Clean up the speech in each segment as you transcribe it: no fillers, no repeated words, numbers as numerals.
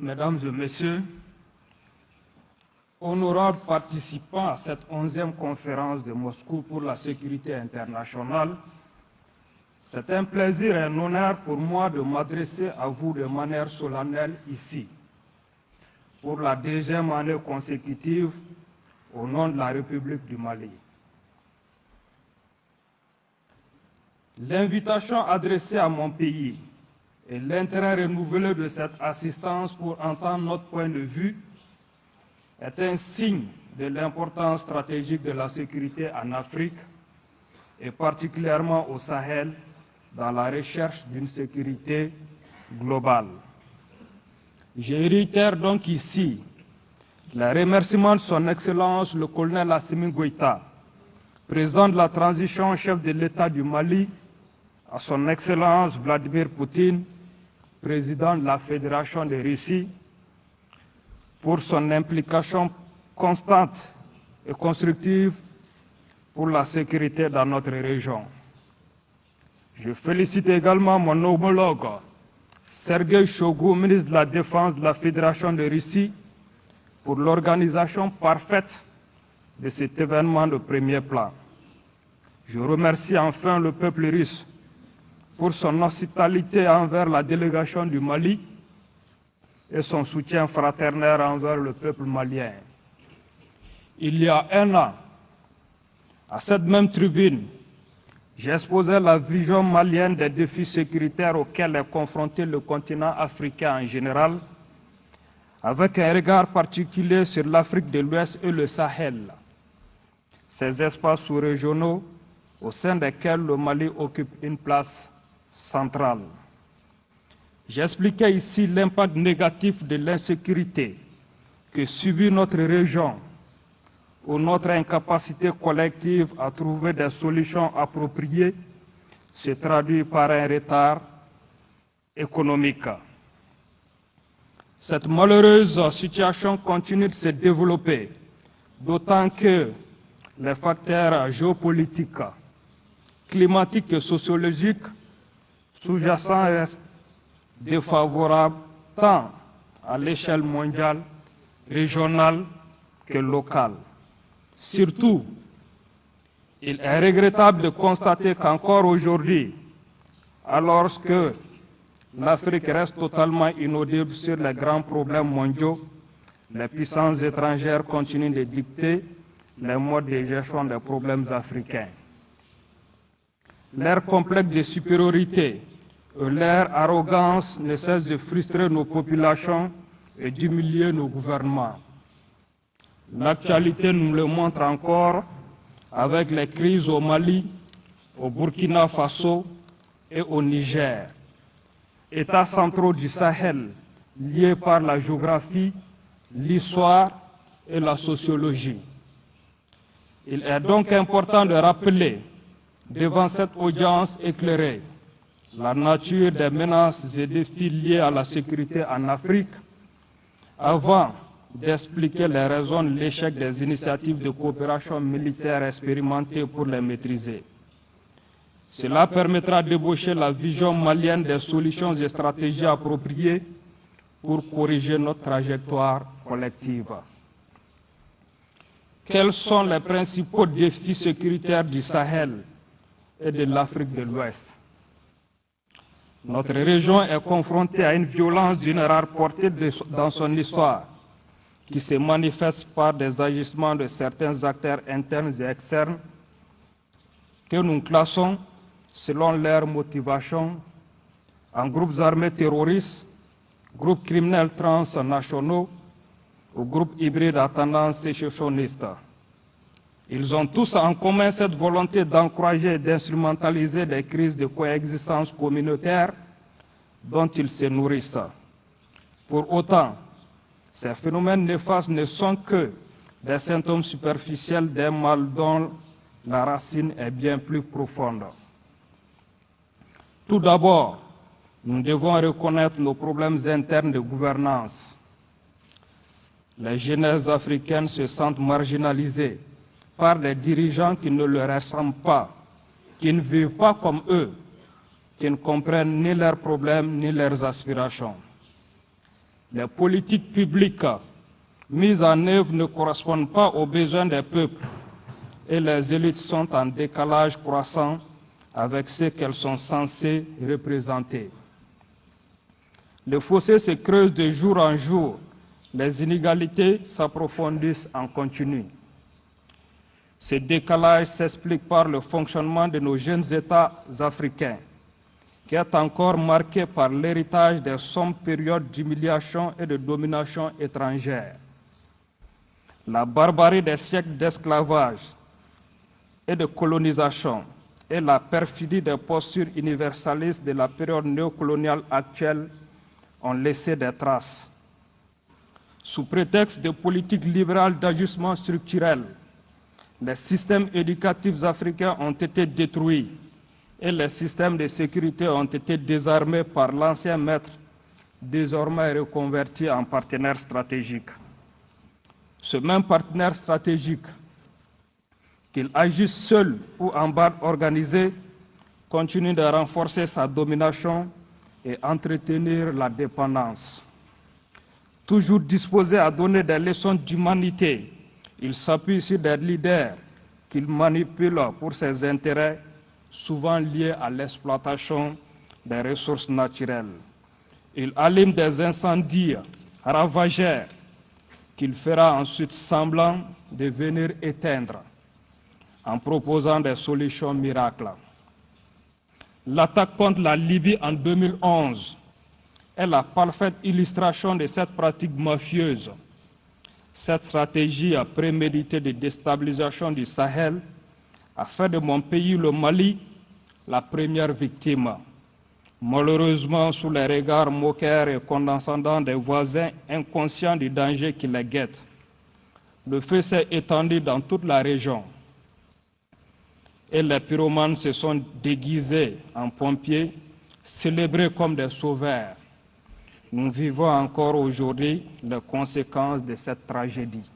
Mesdames et Messieurs, honorables participants à cette 11e conférence de Moscou pour la sécurité internationale, c'est un plaisir et un honneur pour moi de m'adresser à vous de manière solennelle ici, pour la 2e année consécutive, au nom de la République du Mali. L'invitation adressée à mon pays et l'intérêt renouvelé de cette assistance pour entendre notre point de vue est un signe de l'importance stratégique de la sécurité en Afrique et particulièrement au Sahel dans la recherche d'une sécurité globale. Je réitère donc ici les remerciements de son Excellence le colonel Assimi Goïta, président de la transition, chef de l'État du Mali, à son Excellence Vladimir Poutine, président de la Fédération de Russie, pour son implication constante et constructive pour la sécurité dans notre région. Je félicite également mon homologue, Sergueï Shoigu, ministre de la Défense de la Fédération de Russie, pour l'organisation parfaite de cet événement de premier plan. Je remercie enfin le peuple russe pour son hospitalité envers la délégation du Mali et son soutien fraternel envers le peuple malien. Il y a un an, à cette même tribune, j'exposais la vision malienne des défis sécuritaires auxquels est confronté le continent africain en général, avec un regard particulier sur l'Afrique de l'Ouest et le Sahel, ces espaces sous-régionaux au sein desquels le Mali occupe une place centrale. J'expliquais ici l'impact négatif de l'insécurité que subit notre région, où notre incapacité collective à trouver des solutions appropriées se traduit par un retard économique. Cette malheureuse situation continue de se développer, d'autant que les facteurs géopolitiques, climatiques et sociologiques sous-jacents restent défavorables tant à l'échelle mondiale, régionale que locale. Surtout, il est regrettable de constater qu'encore aujourd'hui, alors que l'Afrique reste totalement inaudible sur les grands problèmes mondiaux, les puissances étrangères continuent de dicter les modes de gestion des problèmes africains. Leur complexe de supériorité et leur arrogance ne cessent de frustrer nos populations et d'humilier nos gouvernements. L'actualité nous le montre encore avec les crises au Mali, au Burkina Faso et au Niger, États centraux du Sahel liés par la géographie, l'histoire et la sociologie. Il est donc important de rappeler, devant cette audience éclairée, la nature des menaces et défis liés à la sécurité en Afrique, avant d'expliquer les raisons de l'échec des initiatives de coopération militaire expérimentées pour les maîtriser. Cela permettra d'ébaucher la vision malienne des solutions et stratégies appropriées pour corriger notre trajectoire collective. Quels sont les principaux défis sécuritaires du Sahel et de l'Afrique de l'Ouest? Notre région est confrontée à une violence d'une rare portée dans son histoire, qui se manifeste par des agissements de certains acteurs internes et externes que nous classons, selon leurs motivations, en groupes armés terroristes, groupes criminels transnationaux ou groupes hybrides à tendance sécessionniste. Ils ont tous en commun cette volonté d'encourager et d'instrumentaliser des crises de coexistence communautaire dont ils se nourrissent. Pour autant, ces phénomènes néfastes ne sont que des symptômes superficiels d'un mal dont la racine est bien plus profonde. Tout d'abord, nous devons reconnaître nos problèmes internes de gouvernance. Les jeunesses africaines se sentent marginalisées par des dirigeants qui ne leur ressemblent pas, qui ne vivent pas comme eux, qui ne comprennent ni leurs problèmes ni leurs aspirations. les politiques publiques mises en œuvre ne correspondent pas aux besoins des peuples et les élites sont en décalage croissant avec ce qu'elles sont censées représenter. Le fossé se creuse de jour en jour, les inégalités s'approfondissent en continu. Ce décalage s'explique par le fonctionnement de nos jeunes États africains, qui est encore marqué par l'héritage des sombres périodes d'humiliation et de domination étrangère. La barbarie des siècles d'esclavage et de colonisation et la perfidie des postures universalistes de la période néocoloniale actuelle ont laissé des traces. Sous prétexte de politiques libérales d'ajustement structurel, les systèmes éducatifs africains ont été détruits et les systèmes de sécurité ont été désarmés par l'ancien maître, désormais reconverti en partenaire stratégique. Ce même partenaire stratégique, qu'il agisse seul ou en bande organisée, continue de renforcer sa domination et entretenir la dépendance. Toujours disposé à donner des leçons d'humanité, il s'appuie sur des leaders qu'il manipule pour ses intérêts, souvent liés à l'exploitation des ressources naturelles. Il allume des incendies ravageurs qu'il fera ensuite semblant de venir éteindre en proposant des solutions miracles. L'attaque contre la Libye en 2011 est la parfaite illustration de cette pratique mafieuse. Cette stratégie préméditée de déstabilisation du Sahel a fait de mon pays, le Mali, la première victime. Malheureusement, sous les regards moqueurs et condescendants des voisins inconscients du danger qui les guette, le feu s'est étendu dans toute la région. Et les pyromanes se sont déguisés en pompiers, célébrés comme des sauveurs. Nous vivons encore aujourd'hui les conséquences de cette tragédie.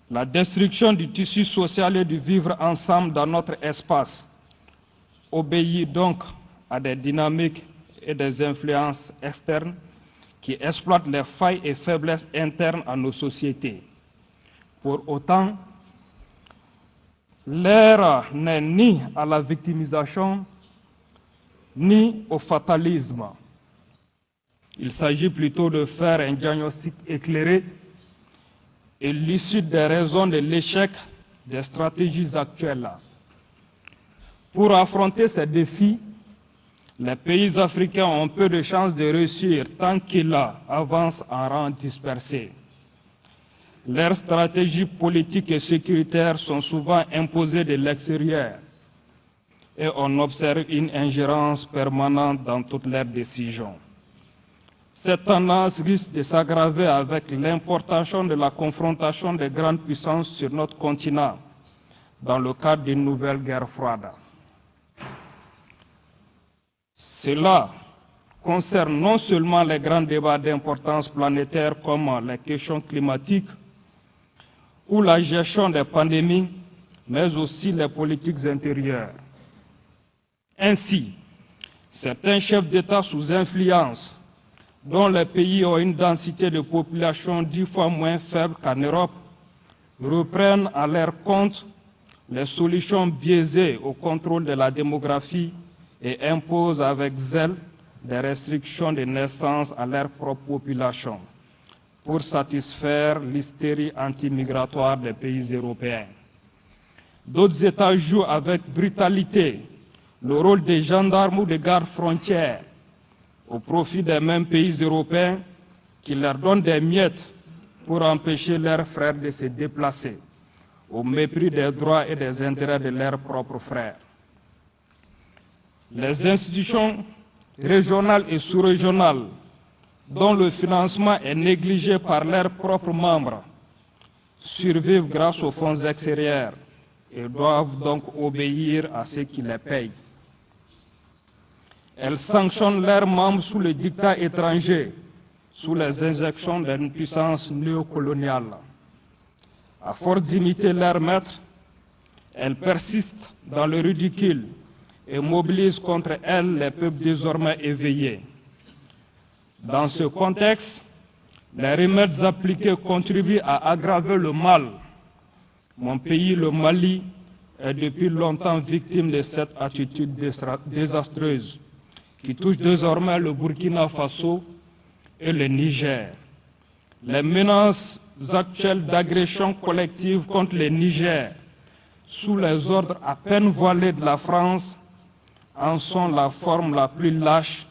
La destruction du tissu social et du vivre ensemble dans notre espace obéit donc à des dynamiques et des influences externes qui exploitent les failles et faiblesses internes à nos sociétés. Pour autant, l'ère n'est ni à la victimisation, ni au fatalisme. Il s'agit plutôt de faire un diagnostic éclairé et lucide des raisons de l'échec des stratégies actuelles. Pour affronter ces défis, les pays africains ont peu de chances de réussir tant qu'ils avancent en rang dispersé. Leurs stratégies politiques et sécuritaires sont souvent imposées de l'extérieur et on observe une ingérence permanente dans toutes leurs décisions. Cette tendance risque de s'aggraver avec l'importation de la confrontation des grandes puissances sur notre continent dans le cadre d'une nouvelle guerre froide. Cela concerne non seulement les grands débats d'importance planétaire comme les questions climatiques ou la gestion des pandémies, mais aussi les politiques intérieures. Ainsi, certains chefs d'État sous influence, dont les pays ont une densité de population 10 fois moins faible qu'en Europe, reprennent à leur compte les solutions biaisées au contrôle de la démographie et imposent avec zèle des restrictions de naissance à leur propre population pour satisfaire l'hystérie anti-migratoire des pays européens. D'autres États jouent avec brutalité le rôle des gendarmes ou des gardes frontières au profit des mêmes pays européens qui leur donnent des miettes pour empêcher leurs frères de se déplacer, au mépris des droits et des intérêts de leurs propres frères. Les institutions régionales et sous-régionales, dont le financement est négligé par leurs propres membres, survivent grâce aux fonds extérieurs et doivent donc obéir à ceux qui les payent. Elles sanctionnent leurs membres sous le diktat étranger, sous les injections d'une puissance néocoloniale. À force d'imiter leurs maîtres, elles persistent dans le ridicule et mobilisent contre elles les peuples désormais éveillés. Dans ce contexte, les remèdes appliqués contribuent à aggraver le mal. Mon pays, le Mali, est depuis longtemps victime de cette attitude désastreuse qui touche désormais le Burkina Faso et le Niger. Les menaces actuelles d'agression collective contre le Niger, sous les ordres à peine voilés de la France, en sont la forme la plus lâche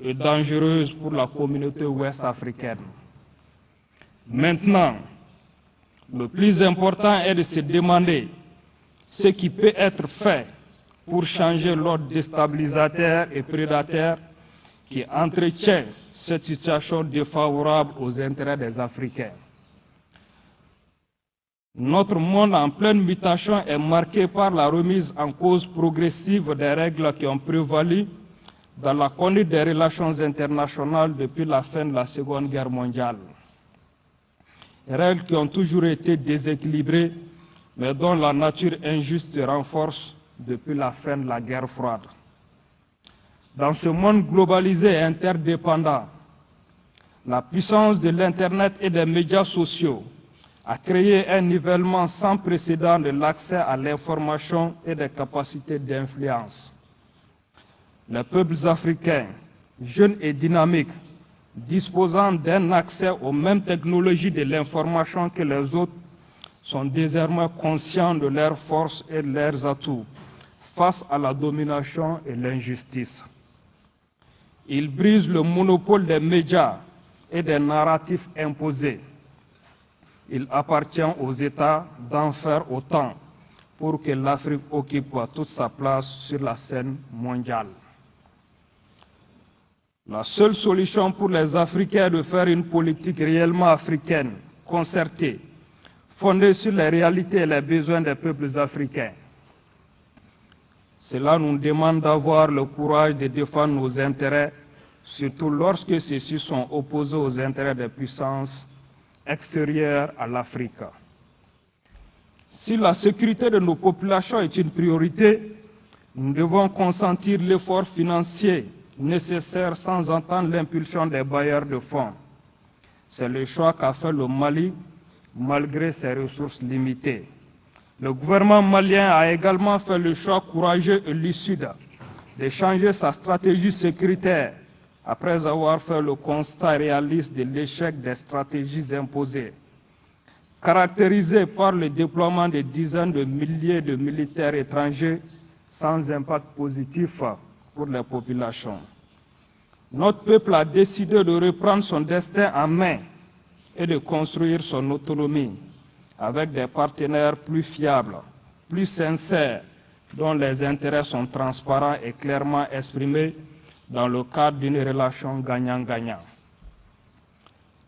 et dangereuse pour la communauté ouest-africaine. Maintenant, le plus important est de se demander ce qui peut être fait pour changer l'ordre déstabilisateur et prédateur qui entretient cette situation défavorable aux intérêts des Africains. Notre monde en pleine mutation est marqué par la remise en cause progressive des règles qui ont prévalu dans la conduite des relations internationales depuis la fin de la Seconde Guerre mondiale. Règles qui ont toujours été déséquilibrées, mais dont la nature injuste se renforce depuis la fin de la guerre froide. Dans ce monde globalisé et interdépendant, la puissance de l'Internet et des médias sociaux a créé un nivellement sans précédent de l'accès à l'information et des capacités d'influence. Les peuples africains, jeunes et dynamiques, disposant d'un accès aux mêmes technologies de l'information que les autres, sont désormais conscients de leurs forces et de leurs atouts face à la domination et l'injustice. Ils brisent le monopole des médias et des narratifs imposés. Il appartient aux États d'en faire autant pour que l'Afrique occupe toute sa place sur la scène mondiale. La seule solution pour les Africains est de faire une politique réellement africaine, concertée, fondée sur les réalités et les besoins des peuples africains. Cela nous demande d'avoir le courage de défendre nos intérêts, surtout lorsque ceux-ci sont opposés aux intérêts des puissances extérieures à l'Afrique. Si la sécurité de nos populations est une priorité, nous devons consentir l'effort financier nécessaire sans entendre l'impulsion des bailleurs de fonds. C'est le choix qu'a fait le Mali, malgré ses ressources limitées. Le gouvernement malien a également fait le choix courageux et lucide de changer sa stratégie sécuritaire après avoir fait le constat réaliste de l'échec des stratégies imposées, caractérisé par le déploiement de dizaines de milliers de militaires étrangers sans impact positif pour les populations. Notre peuple a décidé de reprendre son destin en main et de construire son autonomie avec des partenaires plus fiables, plus sincères, dont les intérêts sont transparents et clairement exprimés dans le cadre d'une relation gagnant-gagnant.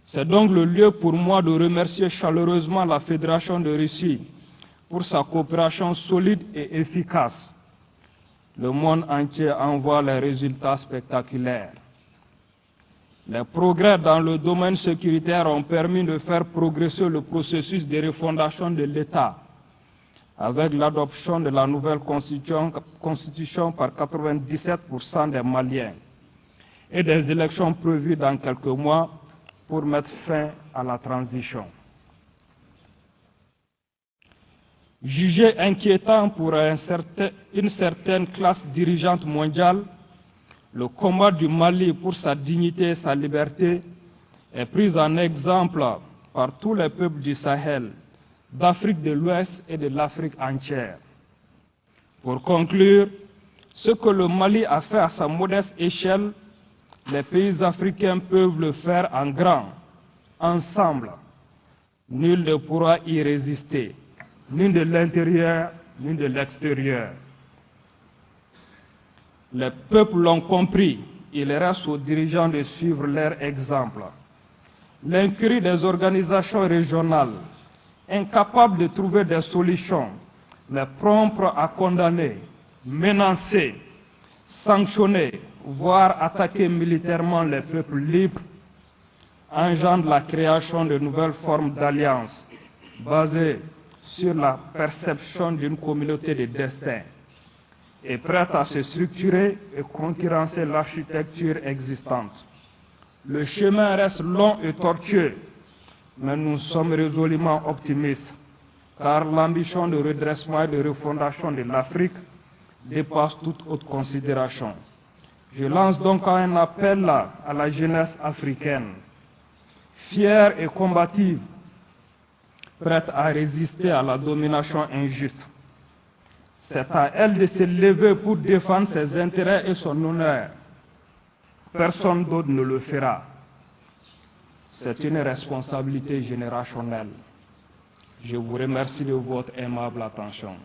C'est donc le lieu pour moi de remercier chaleureusement la Fédération de Russie pour sa coopération solide et efficace. Le monde entier en voit les résultats spectaculaires. Les progrès dans le domaine sécuritaire ont permis de faire progresser le processus de refondation de l'État, avec l'adoption de la nouvelle constitution par 97% des Maliens et des élections prévues dans quelques mois pour mettre fin à la transition. Jugé inquiétant pour une certaine classe dirigeante mondiale, le combat du Mali pour sa dignité et sa liberté est pris en exemple par tous les peuples du Sahel, d'Afrique de l'Ouest et de l'Afrique entière. Pour conclure, ce que le Mali a fait à sa modeste échelle, les pays africains peuvent le faire en grand, ensemble. Nul ne pourra y résister, ni de l'intérieur, ni de l'extérieur. Les peuples l'ont compris, il reste aux dirigeants de suivre leur exemple. L'incurie des organisations régionales, incapables de trouver des solutions, mais promptes à condamner, menacer, sanctionner, voire attaquer militairement les peuples libres, engendre la création de nouvelles formes d'alliances basées sur la perception d'une communauté de destin et prête à se structurer et concurrencer l'architecture existante. Le chemin reste long et tortueux, mais nous sommes résolument optimistes, car l'ambition de redressement et de refondation de l'Afrique dépasse toute autre considération. Je lance donc un appel à la jeunesse africaine, fière et combative, prête à résister à la domination injuste. C'est à elle de se lever pour défendre ses intérêts et son honneur. Personne d'autre ne le fera. C'est une responsabilité générationnelle. Je vous remercie de votre aimable attention.